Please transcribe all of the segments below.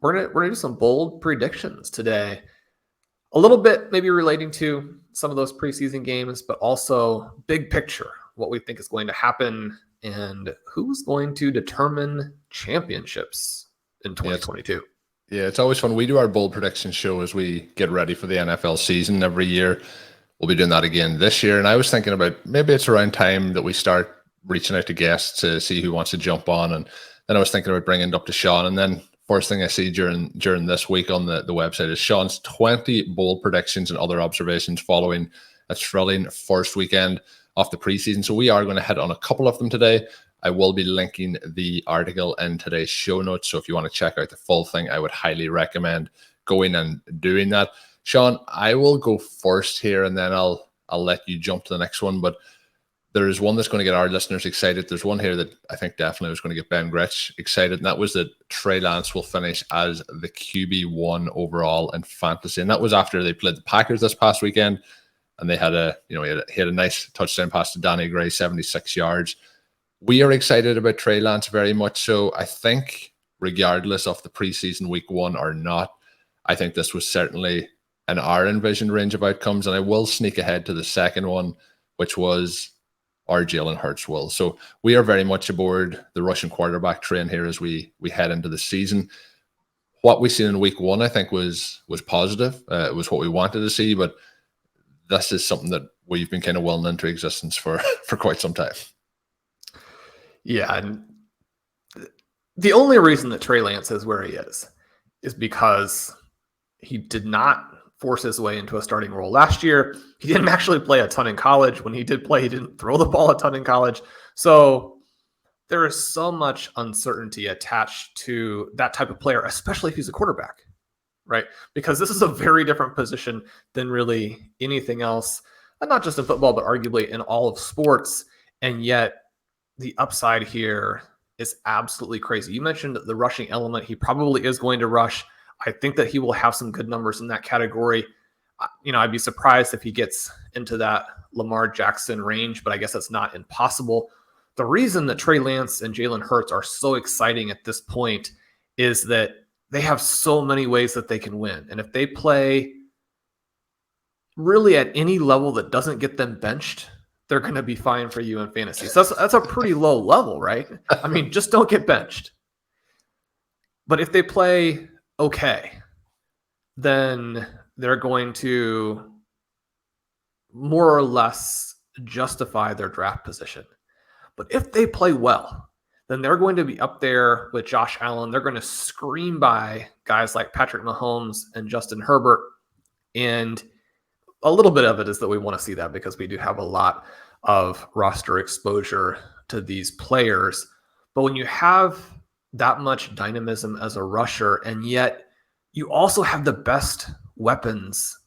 we're gonna do some bold predictions today. A little bit maybe relating to some of those preseason games, but also big picture, what we think is going to happen and who's going to determine championships in 2022. It's always fun. We do our bold prediction show as we get ready for the NFL season every year. We'll be doing that again this year. And I was thinking about maybe it's around time that we start reaching out to guests to see who wants to jump on. And then I was thinking about bringing it up to Shawn. And then first thing I see during this week on the website is Shawn's 20 bold predictions and other observations following a thrilling first weekend of the preseason. So we are going to hit on a couple of them today. I will be linking the article in today's show notes. So if you want to check out the full thing, I would highly recommend going and doing that. Shawn, I will go first here and then I'll let you jump to the next one. But there's one that's going to get our listeners excited. There's one here that I think definitely was going to get Ben Gretsch excited, and that was that Trey Lance will finish as the QB1 overall in fantasy. And that was after they played the Packers this past weekend, and they had he had a nice touchdown pass to Danny Gray, 76 yards. We are excited about Trey Lance very much so. I think regardless of the preseason week one or not, I think this was certainly in our envisioned range of outcomes. And I will sneak ahead to the second one, which was our Jalen Hurts will. So we are very much aboard the Russian quarterback train here as we head into the season. What we seen in week one, I think, was positive. It was what we wanted to see, but this is something that we've been kind of willing into existence for quite some time. Yeah, and the only reason that Trey Lance is where he is because he did not force his way into a starting role last year. He didn't actually play a ton in college. When he did play, he didn't throw the ball a ton in college. So there is so much uncertainty attached to that type of player, especially if he's a quarterback, right? Because this is a very different position than really anything else, and not just in football, but arguably in all of sports. And yet the upside here is absolutely crazy. You mentioned the rushing element. He probably is going to rush. I think that he will have some good numbers in that category. I'd be surprised if he gets into that Lamar Jackson range, but I guess that's not impossible. The reason that Trey Lance and Jalen Hurts are so exciting at this point is that they have so many ways that they can win. And if they play really at any level that doesn't get them benched, they're going to be fine for you in fantasy. So that's a pretty low level, right? I mean, just don't get benched. But if they play okay, then they're going to more or less justify their draft position. But if they play well, then they're going to be up there with Josh Allen. They're going to scream by guys like Patrick Mahomes and Justin Herbert. And a little bit of it is that we want to see that because we do have a lot of roster exposure to these players. But when you have that much dynamism as a rusher, and yet you also have the best weapons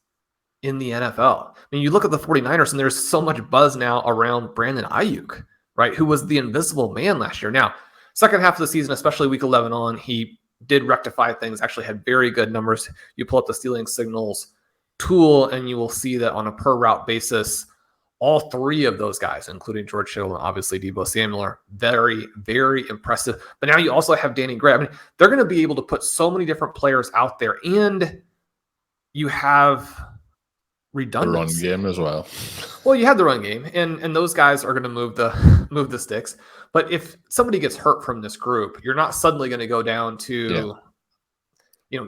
in the NFL. I mean, you look at the 49ers, and there's so much buzz now around Brandon Ayuk, right, who was the invisible man last year. Now, second half of the season, especially week 11 on, he did rectify things, actually had very good numbers. You pull up the stealing signals tool, and you will see that on a per route basis, all three of those guys, including George Kittle and obviously Deebo Samuel, are very, very impressive. But now you also have Danny Gray. I mean, they're going to be able to put so many different players out there, and you have redundancy. The run game as well. Well, you have the run game, and those guys are going to move the sticks. But if somebody gets hurt from this group, you're not suddenly going to go down to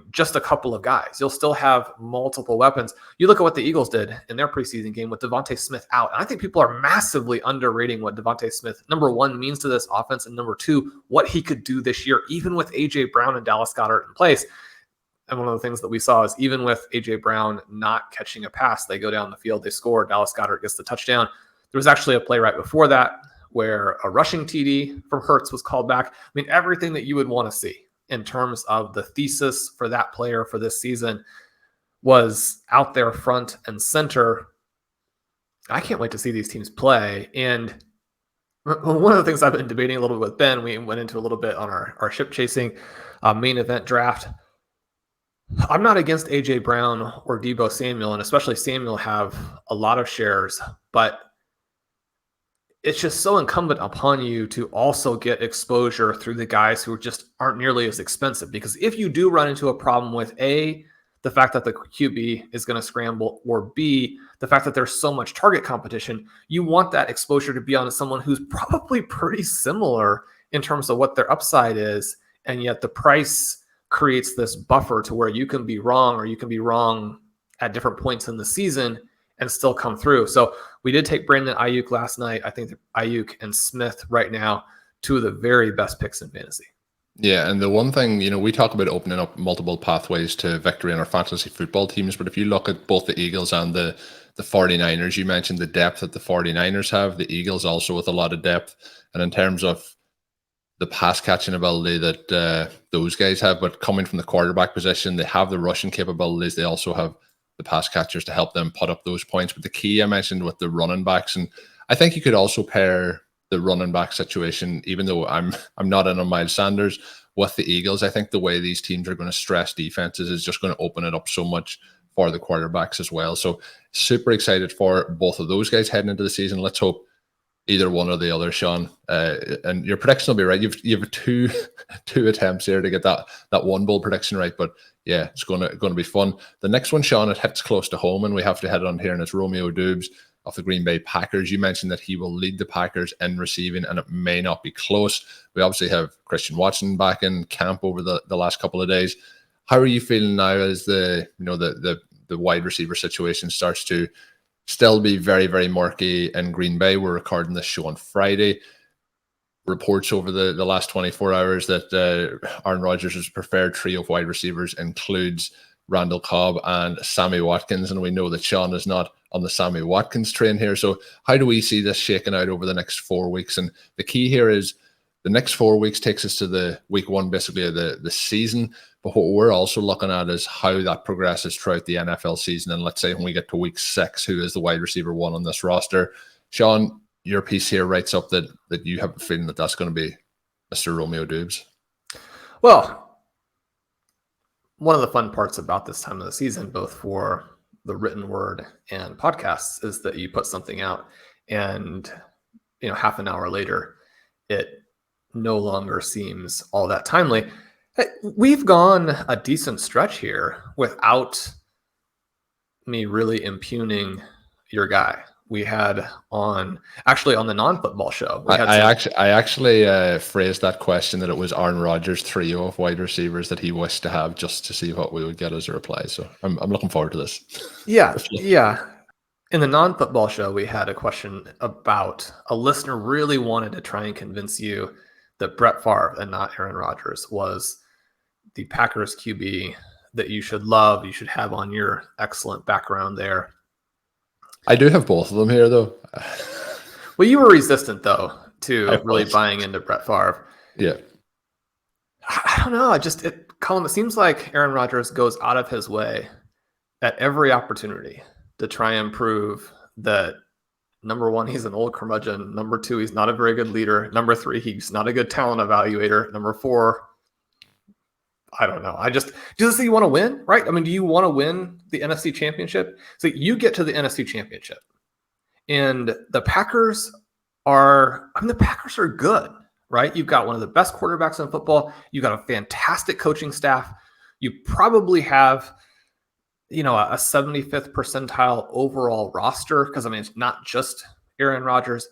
just a couple of guys. You'll still have multiple weapons. You look at what the Eagles did in their preseason game with Devontae Smith out. And I think people are massively underrating what Devontae Smith, number one, means to this offense, and number two, what he could do this year, even with A.J. Brown and Dallas Goedert in place. And one of the things that we saw is even with A.J. Brown not catching a pass, they go down the field, they score, Dallas Goedert gets the touchdown. There was actually a play right before that where a rushing TD from Hurts was called back. I mean, everything that you would want to see in terms of the thesis for that player for this season was out there front and center. I can't wait to see these teams play. And one of the things I've been debating a little bit with Ben, we went into a little bit on our ship chasing main event draft. I'm not against A.J. Brown or Deebo Samuel, and especially Samuel have a lot of shares, but it's just so incumbent upon you to also get exposure through the guys who just aren't nearly as expensive. Because if you do run into a problem with A, the fact that the QB is going to scramble, or B, the fact that there's so much target competition, you want that exposure to be on someone who's probably pretty similar in terms of what their upside is. And yet the price creates this buffer to where you can be wrong, or you can be wrong at different points in the season and still come through. So we did take Brandon Ayuk last night. I think that Ayuk and Smith right now, two of the very best picks in fantasy. Yeah, and the one thing, we talk about opening up multiple pathways to victory in our fantasy football teams, but if you look at both the Eagles and the 49ers, you mentioned the depth that the 49ers have, the Eagles also with a lot of depth, and in terms of the pass catching ability that those guys have, but coming from the quarterback position, they have the rushing capabilities, they also have the pass catchers to help them put up those points. But the key I mentioned with the running backs, and I think you could also pair the running back situation, even though I'm not in on Miles Sanders, with the Eagles. I think the way these teams are going to stress defenses is just going to open it up so much for the quarterbacks as well. So super excited for both of those guys heading into the season. Let's hope either one or the other, Shawn. And your prediction will be right. You've two attempts here to get that one bowl prediction right. But yeah, it's going to be fun. The next one, Shawn, it hits close to home, and we have to head on here, and it's Romeo Doubs of the Green Bay Packers. You mentioned that he will lead the Packers in receiving, and it may not be close. We obviously have Christian Watson back in camp over the last couple of days. How are you feeling now as the wide receiver situation starts to still be very, very murky in Green Bay? We're recording this show on Friday. Reports over the last 24 hours that Aaron Rodgers' preferred trio of wide receivers includes Randall Cobb and Sammy Watkins, and we know that Shawn is not on the Sammy Watkins train here. So how do we see this shaking out over the next 4 weeks? And the key here is the next 4 weeks takes us to the week one, basically, of the season. But what we're also looking at is how that progresses throughout the NFL season. And let's say when we get to week 6, who is the wide receiver one on this roster? Shawn, your piece here writes up that you have a feeling that that's going to be Mr. Romeo Doubs. Well, one of the fun parts about this time of the season, both for the written word and podcasts, is that you put something out and, half an hour later, it no longer seems all that timely. We've gone a decent stretch here without me really impugning your guy. We had on the non-football show. I actually phrased that question that it was Aaron Rodgers' trio of wide receivers that he wished to have, just to see what we would get as a reply. So I'm looking forward to this. Yeah. In the non-football show, we had a question about a listener really wanted to try and convince you that Brett Favre and not Aaron Rodgers was the Packers QB that you should love, you should have on your excellent background there. I do have both of them here, though. Well, you were resistant, though, to really buying into Brett Favre. Yeah. I don't know. Colm, it seems like Aaron Rodgers goes out of his way at every opportunity to try and prove that, number one, he's an old curmudgeon. Number two, he's not a very good leader. Number three, he's not a good talent evaluator. Number four, I don't know. Just you want to win, right? I mean, do you want to win the NFC Championship? So you get to the NFC Championship, and the Packers are good, right? You've got one of the best quarterbacks in football. You've got a fantastic coaching staff. You probably have, a 75th percentile overall roster, because it's not just Aaron Rodgers.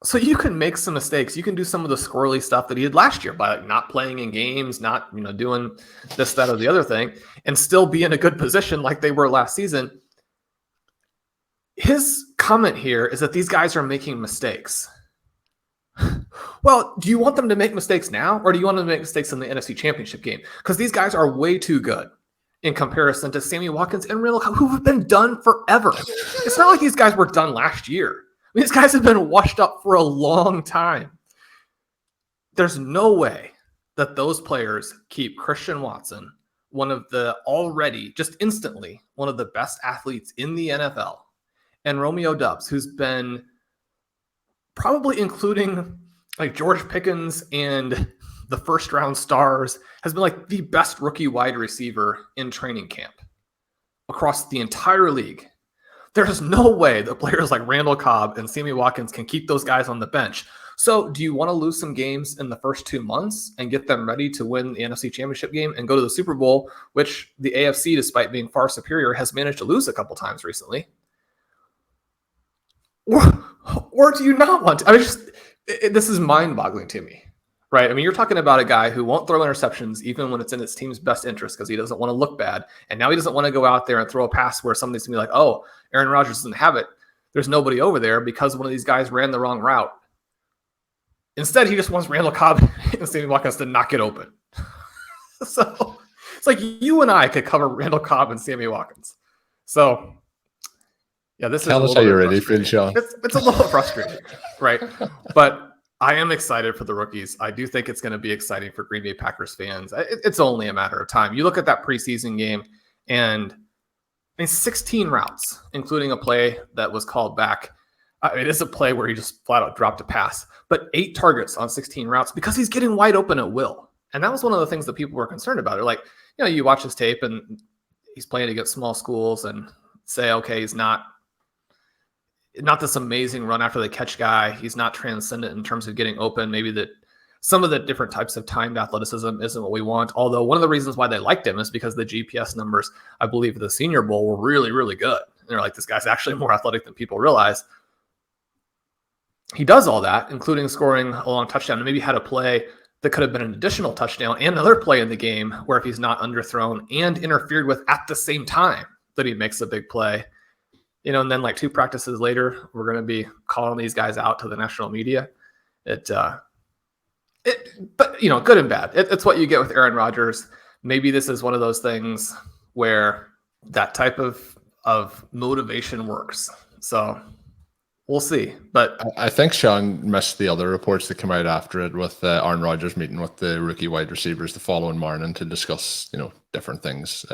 So you can make some mistakes. You can do some of the squirrely stuff that he did last year by not playing in games, not doing this, that, or the other thing, and still be in a good position like they were last season. His comment here is that these guys are making mistakes. Well, do you want them to make mistakes now, or do you want them to make mistakes in the NFC Championship game? Because these guys are way too good in comparison to Sammy Watkins and Randall Cobb, who have been done forever. It's not like these guys were done last year. These guys have been washed up for a long time. There's no way that those players keep Christian Watson, one of the already, just instantly, one of the best athletes in the NFL, and Romeo Doubs, who's been probably, including like George Pickens and the first round stars, has been like the best rookie wide receiver in training camp across the entire league. There's no way that players like Randall Cobb and Sammy Watkins can keep those guys on the bench. So do you want to lose some games in the first 2 months and get them ready to win the NFC Championship game and go to the Super Bowl, which the AFC, despite being far superior, has managed to lose a couple times recently? Or do you not want to? I mean, this is mind-boggling to me, right? I mean, you're talking about a guy who won't throw interceptions even when it's in his team's best interest because he doesn't want to look bad. And now he doesn't want to go out there and throw a pass where somebody's going to be like, oh, Aaron Rodgers doesn't have it. There's nobody over there because one of these guys ran the wrong route. Instead, he just wants Randall Cobb and Sammy Watkins to knock it open. So it's like you and I could cover Randall Cobb and Sammy Watkins. So, yeah, this Tell is us how you're ready, Phil Shawn. It's a little frustrating, right? But I am excited for the rookies. I do think it's going to be exciting for Green Bay Packers fans. It's only a matter of time. You look at that preseason game, and 16 routes, including a play that was called back. It is a play where he just flat out dropped a pass, but 8 targets on 16 routes because he's getting wide open at will. And that was one of the things that people were concerned about. They're like, you watch his tape and he's playing against small schools and say, okay, he's not this amazing run after the catch guy. He's not transcendent in terms of getting open. Maybe that some of the different types of timed athleticism isn't what we want. Although one of the reasons why they liked him is because the GPS numbers, I believe, at the Senior Bowl were really, really good. And they're like, this guy's actually more athletic than people realize. He does all that, including scoring a long touchdown, and maybe had a play that could have been an additional touchdown and another play in the game where if he's not underthrown and interfered with at the same time that he makes a big play. And then like 2 practices later, we're going to be calling these guys out to the national media. But good and bad. It's what you get with Aaron Rodgers. Maybe this is one of those things where that type of motivation works. So we'll see. But I think Shawn missed the other reports that came out after it with Aaron Rodgers meeting with the rookie wide receivers the following morning to discuss, different things.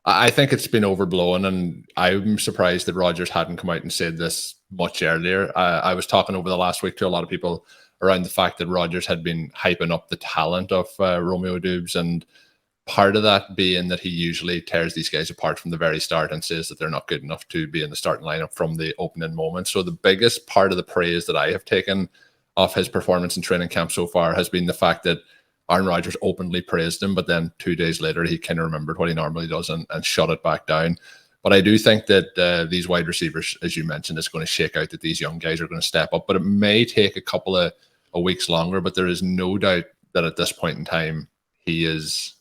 I think it's been overblown, and I'm surprised that Rodgers hadn't come out and said this much earlier. I was talking over the last week to a lot of people around the fact that Rodgers had been hyping up the talent of Romeo Doubs, and part of that being that he usually tears these guys apart from the very start and says that they're not good enough to be in the starting lineup from the opening moment. So the biggest part of the praise that I have taken off his performance in training camp so far has been the fact that Aaron Rodgers openly praised him, but then 2 days later, he kind of remembered what he normally does and shut it back down. But I do think that these wide receivers, as you mentioned, it's going to shake out that these young guys are going to step up. But it may take a couple of weeks longer, but there is no doubt that at this point in time, he is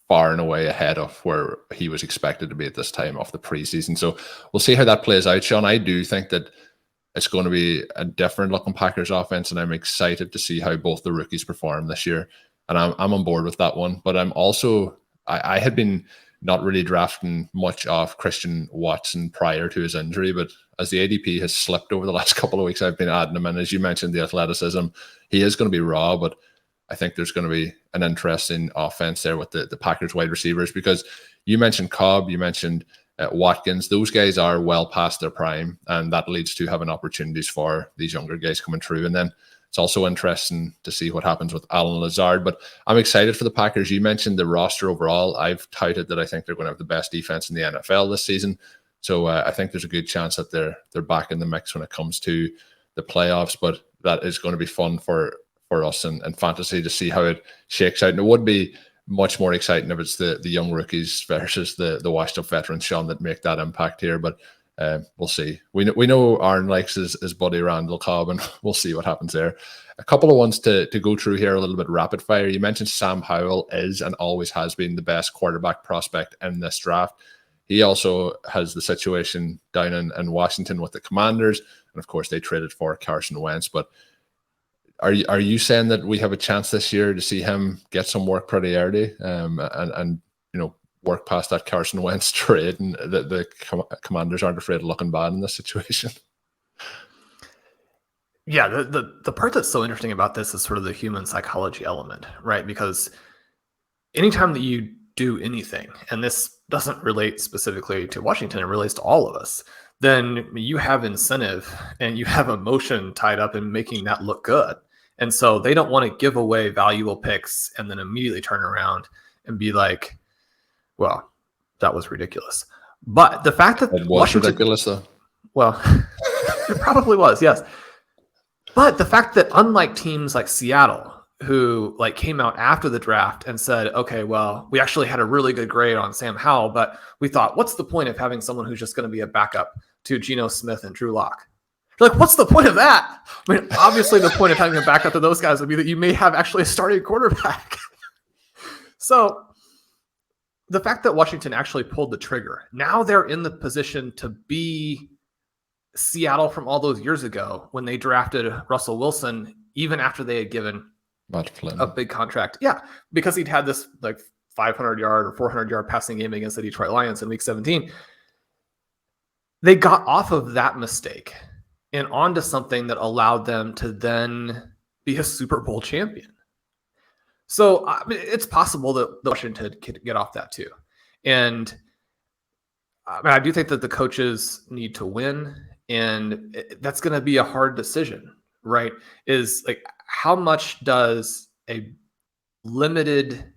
far and away ahead of where he was expected to be at this time of the preseason. So we'll see how that plays out, Shawn. I do think that it's going to be a different looking Packers offense, and I'm excited to see how both the rookies perform this year. And I'm on board with that one. But I'm also, I had been not really drafting much off Christian Watson prior to his injury, but as the ADP has slipped over the last couple of weeks, I've been adding him. And as you mentioned, the athleticism, he is going to be raw, but I think there's going to be an interesting offense there with the Packers wide receivers, because you mentioned Cobb, you mentioned Watkins. Those guys are well past their prime, and that leads to having opportunities for these younger guys coming through. And then it's also interesting to see what happens with Alan Lazard. But I'm excited for the Packers. You mentioned the roster overall. I've touted that I think they're going to have the best defense in the NFL this season. So I think there's a good chance that they're back in the mix when it comes to the playoffs. But that is going to be fun for us and fantasy to see how it shakes out. And it would be much more exciting if it's the young rookies versus the washed up veterans, Shawn, that make that impact here. But we'll see. We know Aaron likes his buddy Randall Cobb, and we'll see what happens there. A couple of ones to go through here, a little bit rapid fire. You mentioned Sam Howell is and always has been the best quarterback prospect in this draft. He also has the situation down in Washington with the Commanders, and of course they traded for Carson Wentz. But are you saying that we have a chance this year to see him get some work pretty early, and work past that Carson Wentz trade, and the Commanders aren't afraid of looking bad in this situation? Yeah, the part that's so interesting about this is sort of the human psychology element, right? Because anytime that you do anything, and this doesn't relate specifically to Washington, it relates to all of us, then you have incentive and you have emotion tied up in making that look good. And so they don't want to give away valuable picks and then immediately turn around and be like, well, that was ridiculous. But the fact that It was ridiculous, though. Well, it probably was, yes. But the fact that unlike teams like Seattle, who like came out after the draft and said, okay, well, we actually had a really good grade on Sam Howell, but we thought, what's the point of having someone who's just going to be a backup to Geno Smith and Drew Lock? You're like, what's the point of that? I mean, obviously the point of having a backup to those guys would be that you may have actually a starting quarterback. So the fact that Washington actually pulled the trigger, now they're in the position to be Seattle from all those years ago when they drafted Russell Wilson, even after they had given a big contract. Yeah, because he'd had this like 500-yard or 400-yard passing game against the Detroit Lions in week 17. They got off of that mistake and onto something that allowed them to then be a Super Bowl champion. So I mean, it's possible that Washington could get off that too. And I mean, I do think that the coaches need to win, and that's going to be a hard decision, right? Is like, how much does a limited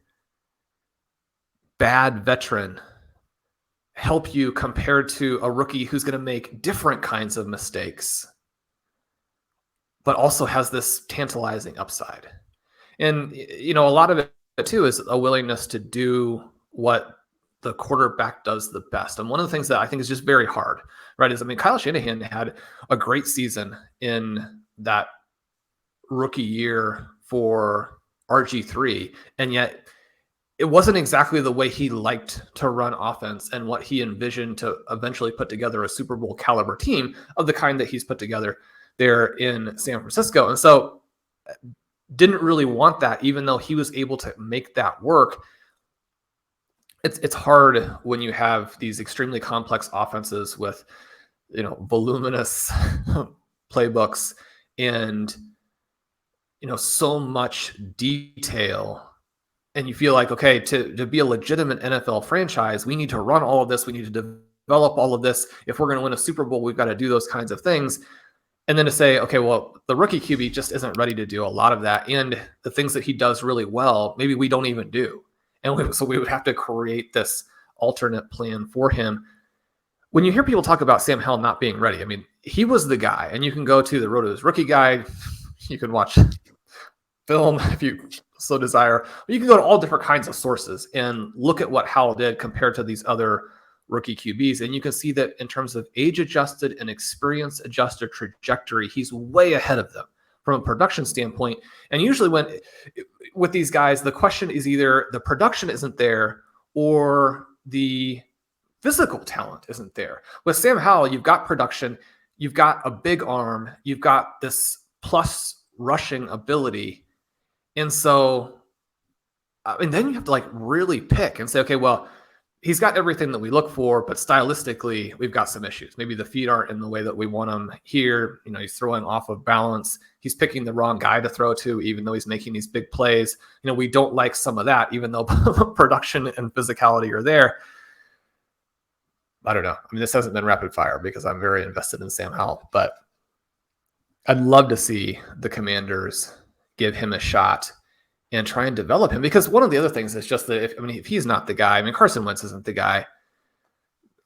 bad veteran help you compared to a rookie who's going to make different kinds of mistakes, but also has this tantalizing upside? And, you know, a lot of it too is a willingness to do what the quarterback does the best. And one of the things that I think is just very hard, right, is, I mean, Kyle Shanahan had a great season in that rookie year for RG3, and yet it wasn't exactly the way he liked to run offense and what he envisioned to eventually put together a Super Bowl caliber team of the kind that he's put together there in San Francisco. And so didn't really want that, even though he was able to make that work. It's hard when you have these extremely complex offenses with, you know, voluminous playbooks and, you know, so much detail, and you feel like, okay, to be a legitimate NFL franchise, we need to run all of this, we need to develop all of this. If we're going to win a Super Bowl, we've got to do those kinds of things. And then to say, okay, well, the rookie QB just isn't ready to do a lot of that, and the things that he does really well, maybe we don't even do. And so we would have to create this alternate plan for him. When you hear people talk about Sam Howell not being ready, I mean, he was the guy, and you can go to the RotoViz Rookie Guide. You can watch film if you so desire. You can go to all different kinds of sources and look at what Howell did compared to these other rookie QBs. And you can see that in terms of age-adjusted and experience-adjusted trajectory, he's way ahead of them from a production standpoint. And usually with these guys, the question is either the production isn't there or the physical talent isn't there. With Sam Howell, you've got production, you've got a big arm, you've got this plus rushing ability. And so, and then you have to like really pick and say, okay, well, he's got everything that we look for, but stylistically, we've got some issues. Maybe the feet aren't in the way that we want them here. You know, he's throwing off of balance. He's picking the wrong guy to throw to, even though he's making these big plays. You know, we don't like some of that, even though production and physicality are there. I don't know. I mean, this hasn't been rapid fire because I'm very invested in Sam Howell, but I'd love to see the Commanders give him a shot and try and develop him. Because one of the other things is just that if he's not the guy, I mean, Carson Wentz isn't the guy.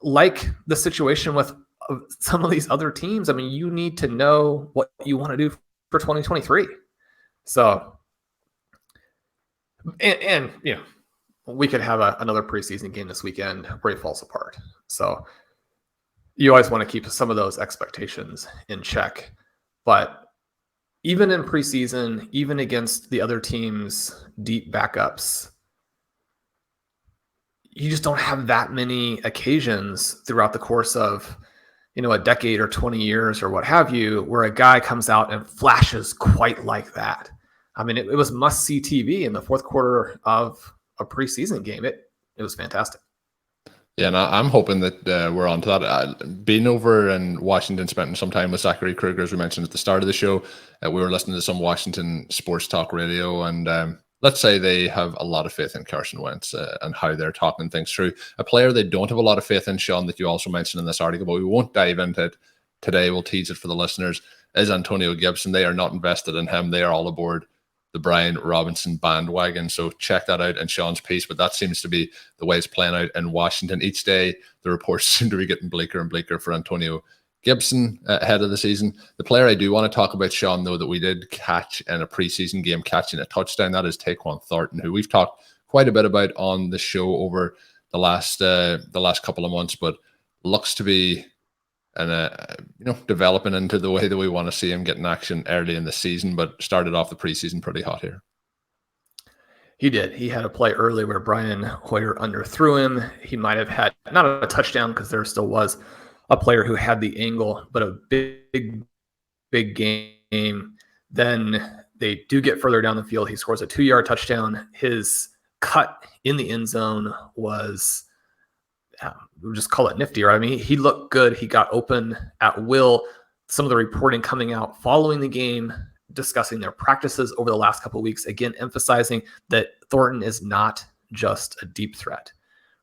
Like the situation with some of these other teams, I mean, you need to know what you want to do for 2023. So, and you know, we could have another preseason game this weekend where he falls apart. So you always want to keep some of those expectations in check. But even in preseason, even against the other team's deep backups, you just don't have that many occasions throughout the course of, you know, a decade or 20 years or what have you, where a guy comes out and flashes quite like that. I mean, it was must-see TV in the fourth quarter of a preseason game. It was fantastic. Yeah, and I'm hoping that we're on to that. Being over in Washington, spending some time with Zachary Kruger, as we mentioned at the start of the show, we were listening to some Washington sports talk radio, and let's say they have a lot of faith in Carson Wentz and how they're talking things through. A player they don't have a lot of faith in, Shawn, that you also mentioned in this article, but we won't dive into it today. We'll tease it for the listeners, is Antonio Gibson. They are not invested in him. They are all aboard the Brian Robinson bandwagon. So check that out in Sean's piece. But that seems to be the way it's playing out in Washington. Each day, the reports seem to be getting bleaker and bleaker for Antonio Gibson ahead of the season. The player I do want to talk about, Sean, though, that we did catch in a preseason game, catching a touchdown, that is Tyquan Thornton, who we've talked quite a bit about on the show over the last couple of months, but looks to be developing into the way that we want to see him getting action early in the season, but started off the preseason pretty hot here. He did. He had a play early where Brian Hoyer underthrew him. He might have had not a touchdown because there still was a player who had the angle, but a big game. Then they do get further down the field. He scores a 2-yard touchdown. His cut in the end zone was, we'll just call it nifty, right? I mean, he looked good. He got open at will. Some of the reporting coming out following the game, discussing their practices over the last couple of weeks, again, emphasizing that Thornton is not just a deep threat,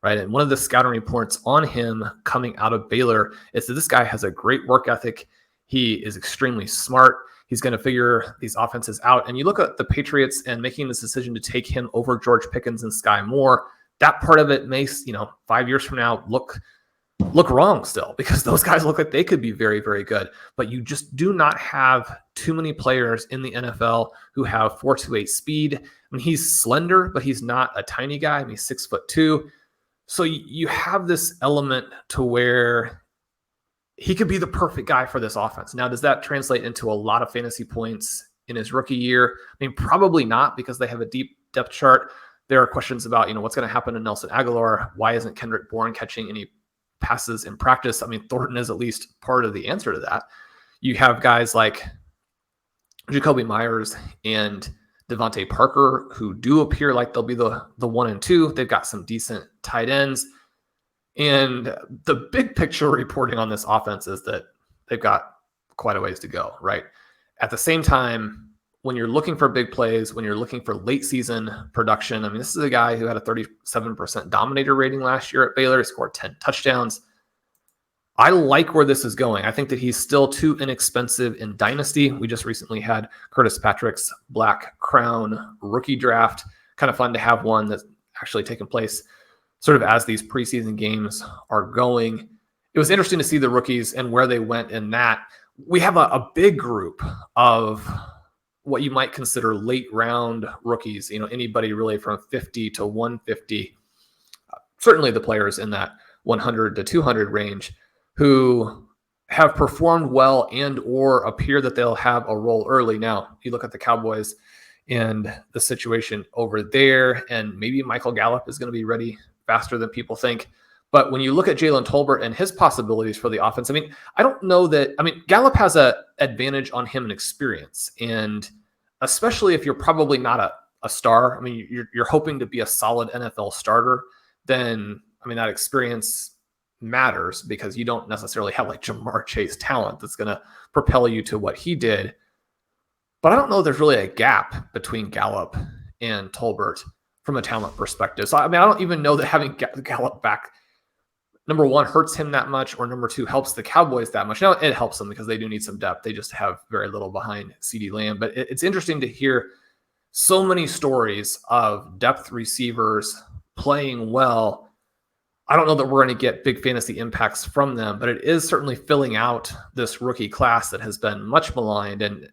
right? And one of the scouting reports on him coming out of Baylor is that this guy has a great work ethic. He is extremely smart. He's going to figure these offenses out. And you look at the Patriots and making this decision to take him over George Pickens and Sky Moore, that part of it may, 5 years from now look wrong still, because those guys look like they could be very, very good. But you just do not have too many players in the NFL who have 4.28 speed. I mean, he's slender, but he's not a tiny guy. I mean, he's 6'2". So you have this element to where he could be the perfect guy for this offense. Now, does that translate into a lot of fantasy points in his rookie year? I mean, probably not, because they have a deep depth chart. There are questions about, what's going to happen to Nelson Aguilar. Why isn't Kendrick Bourne catching any passes in practice? I mean, Thornton is at least part of the answer to that. You have guys like Jacoby Myers and Devontae Parker, who do appear like they'll be the 1 and 2. They've got some decent tight ends. And the big picture reporting on this offense is that they've got quite a ways to go, right? At the same time, when you're looking for big plays, when you're looking for late season production, I mean, this is a guy who had a 37% dominator rating last year at Baylor. He scored 10 touchdowns. I like where this is going. I think that he's still too inexpensive in Dynasty. We just recently had Curtis Patrick's Black Crown rookie draft. Kind of fun to have one that's actually taken place sort of as these preseason games are going. It was interesting to see the rookies and where they went in that. We have a big group of what you might consider late round rookies, anybody really from 50 to 150, certainly the players in that 100 to 200 range who have performed well and or appear that they'll have a role early. Now, you look at the Cowboys and the situation over there, and maybe Michael Gallup is going to be ready faster than people think. But when you look at Jalen Tolbert and his possibilities for the offense, I mean, I don't know that, Gallup has an advantage on him in experience. And especially if you're probably not a star, you're hoping to be a solid NFL starter, then, that experience matters, because you don't necessarily have like Jamar Chase talent that's going to propel you to what he did. But I don't know there's really a gap between Gallup and Tolbert from a talent perspective. So, I don't even know that having Gallup back, number one, hurts him that much, or number two, helps the Cowboys that much. Now, it helps them because they do need some depth. They just have very little behind CeeDee Lamb. But it's interesting to hear so many stories of depth receivers playing well. I don't know that we're going to get big fantasy impacts from them, but it is certainly filling out this rookie class that has been much maligned. And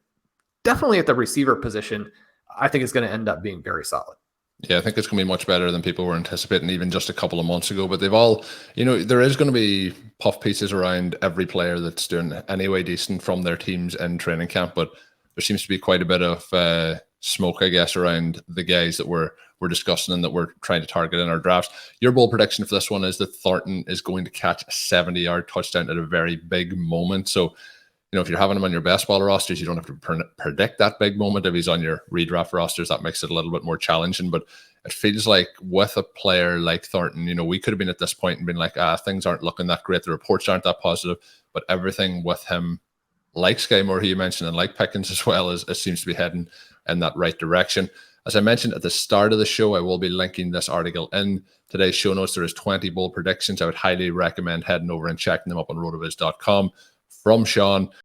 definitely at the receiver position, I think it's going to end up being very solid. Yeah, I think it's going to be much better than people were anticipating even just a couple of months ago. But they've all, there is going to be puff pieces around every player that's doing anyway decent from their teams in training camp. But there seems to be quite a bit of smoke, I guess, around the guys that we're discussing and that we're trying to target in our drafts. Your bold prediction for this one is that Thornton is going to catch a 70-yard touchdown at a very big moment. So, if you're having him on your best ball rosters, you don't have to predict that big moment. If he's on your redraft rosters, that makes it a little bit more challenging. But it feels like with a player like Thornton, we could have been at this point and been like, things aren't looking that great. The reports aren't that positive. But everything with him, like Sky Moore, who you mentioned, and like Pickens as well, it seems to be heading in that right direction. As I mentioned at the start of the show, I will be linking this article in today's show notes. There is 20 bold predictions. I would highly recommend heading over and checking them up on RotoViz.com from Sean.